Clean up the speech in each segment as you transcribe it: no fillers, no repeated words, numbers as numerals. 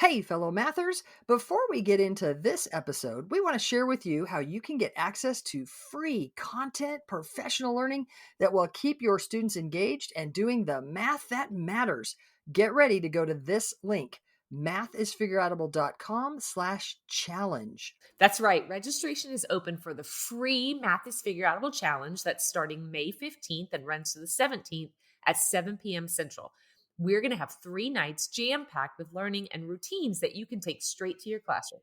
Hey, fellow mathers, before we get into this episode, we want to share with you how you can get access to free content, professional learning that will keep your students engaged and doing the math that matters. Get ready to go to this link, mathisfigureoutable.com/challenge. That's right. Registration is open for the free Math is Figureoutable Challenge that's starting May 15th and runs to the 17th at 7 p.m. Central. We're going to have 3 nights jam packed with learning and routines that you can take straight to your classroom.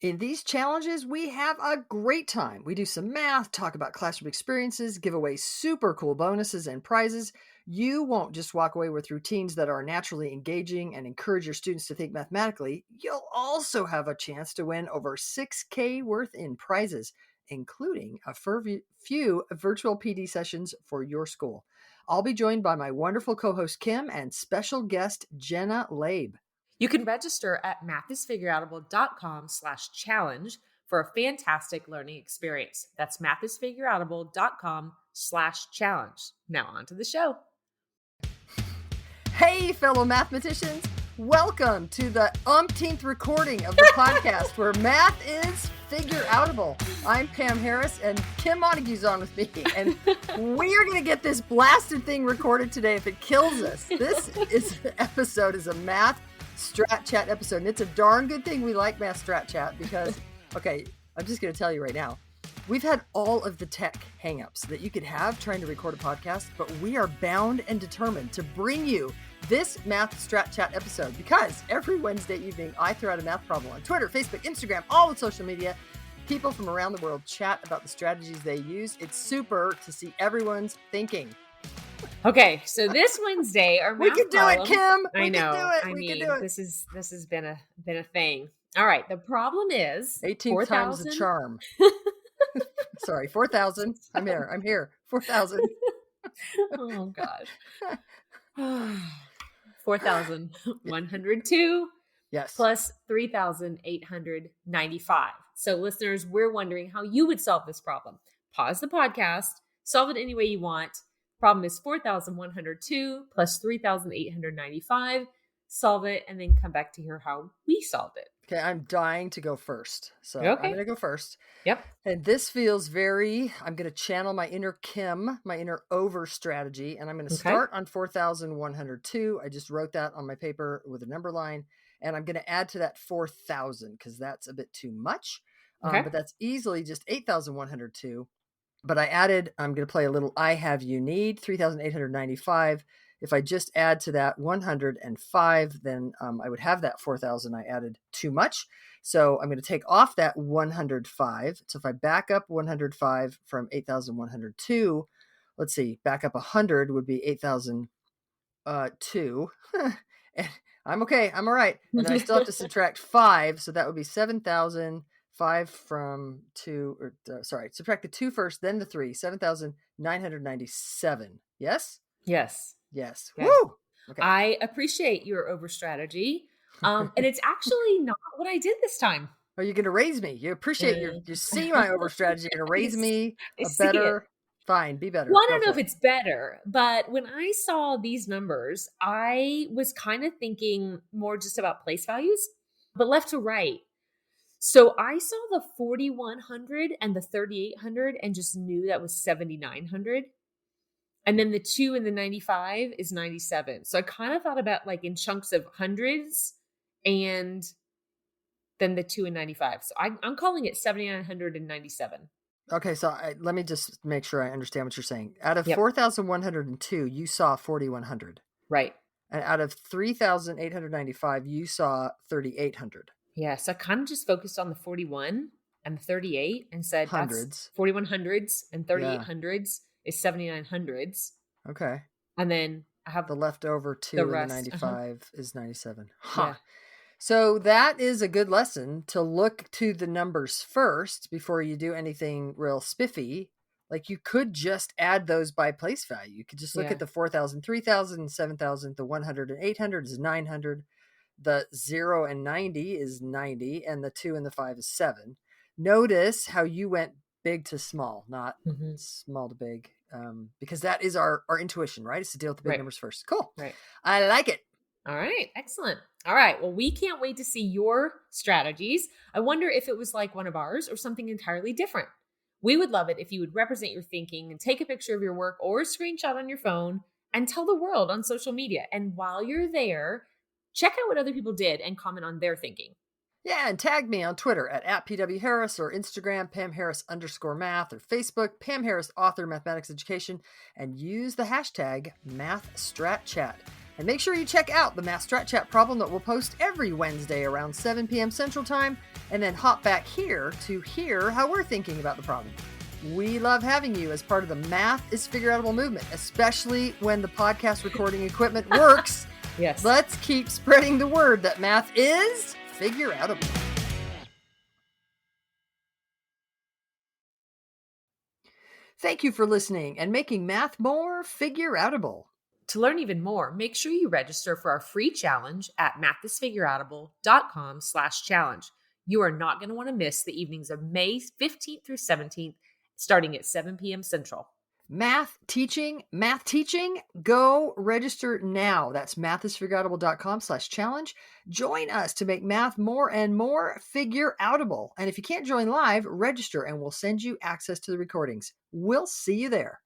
In these challenges, we have a great time. We do some math, talk about classroom experiences, give away super cool bonuses and prizes. You won't just walk away with routines that are naturally engaging and encourage your students to think mathematically. You'll also have a chance to win over $6K worth in prizes, including a few virtual PD sessions for your school. I'll be joined by my wonderful co-host Kim and special guest Jenna Labe. You can register at mathisfigureoutable.com/challenge for a fantastic learning experience. That's mathisfigureoutable.com/challenge. Now on to the show. Hey, fellow mathematicians. Welcome to the umpteenth recording of the podcast where math is figure-outable. I'm Pam Harris and Kim Montague's on with me. And we are going to get this blasted thing recorded today if it kills us. This episode is a math strat chat episode. And it's a darn good thing we like math strat chat because, okay, I'm just going to tell you right now. We've had all of the tech hangups that you could have trying to record a podcast, but we are bound and determined to bring you this math strat chat episode because every Wednesday evening I throw out a math problem on Twitter, Facebook, Instagram, all the social media. People from around the world chat about the strategies they use. It's super to see everyone's thinking. Okay, so this Wednesday, our math we can do problem, it, Kim. I know. Can do it. I we mean, can do it. this has been a thing. All right, the problem is 18 times the charm. Sorry, 4,000. I'm here. 4,000. Oh gosh. 4,102 yes. plus 3,895. So listeners, we're wondering how you would solve this problem. Pause the podcast, solve it any way you want. Problem is 4,102 plus 3,895. Solve it and then come back to hear how we solved it. Okay, I'm dying to go first. So Okay. I'm going to go first. Yep. And this feels I'm going to channel my inner Kim, my inner over strategy. And I'm going to start on 4,102. I just wrote that on my paper with a number line. And I'm going to add to that 4,000 because that's a bit too much. But that's easily just 8,102. But I'm going to play a little I have you need, 3,895. If I just add to that 105, then I would have that 4,000 I added too much. So I'm going to take off that 105. So if I back up 105 from 8,102, let's see, back up 100 would be 8,002. I'm okay. I'm all right. And then I still have to subtract 5. So that would be 7,000. 5 from 2, subtract the 2 first, then the 3, 7,997. Yes? Yes. Yes. Okay. Woo! Okay. I appreciate your over strategy. And it's actually not what I did this time. Are you going to raise me? You appreciate you see my over strategy. You're going to raise me better. Fine, be better. Well, I don't know if it's better, but when I saw these numbers, I was kind of thinking more just about place values, but left to right. So I saw the 4,100 and the 3,800 and just knew that was 7,900. And then the 2 and the 95 is 97. So I kind of thought about like in chunks of hundreds and then the 2 and 95. So I'm calling it 7,997. Okay, so let me just make sure I understand what you're saying. Out of 4,102, you saw 4,100. Right. And out of 3,895, you saw 3,800. Yeah, so I kind of just focused on the 41 and the 38 and said hundreds. 4,100s and 3,800s is 7,900s. Okay. And then I have the leftover 2 and the 95 is 97. Huh. Yeah. So that is a good lesson to look to the numbers first before you do anything real spiffy. Like you could just add those by place value. You could just look at the 4,000, 3,000, 7,000, the 100 and 800 is 900. The 0 and 90 is 90, and the 2 and the 5 is 7. Notice how you went big to small, not small to big, because that is our intuition, right? It's to deal with the big numbers first. Cool. Right. I like it. All right. Excellent. All right. Well, we can't wait to see your strategies. I wonder if it was like one of ours or something entirely different. We would love it if you would represent your thinking and take a picture of your work or a screenshot on your phone and tell the world on social media. And while you're there, check out what other people did and comment on their thinking. Yeah, and tag me on Twitter at @PWHarris or Instagram @PamHarris_math or Facebook Pam Harris Author Mathematics Education, and use the hashtag MathStratChat. And make sure you check out the Math Strat Chat problem that we'll post every Wednesday around 7 p.m. Central Time, and then hop back here to hear how we're thinking about the problem. We love having you as part of the Math is Figureoutable movement, especially when the podcast recording equipment works. Yes. Let's keep spreading the word that math is figureoutable. Thank you for listening and making math more figureoutable. To learn even more, make sure you register for our free challenge at mathisfigureoutable.com/challenge. You are not going to want to miss the evenings of May 15th through 17th, starting at 7 p.m. Central. Math teaching, go register now. That's mathisfigureoutable.com/challenge. Join us to make math more and more figureoutable. And if you can't join live, register and we'll send you access to the recordings. We'll see you there.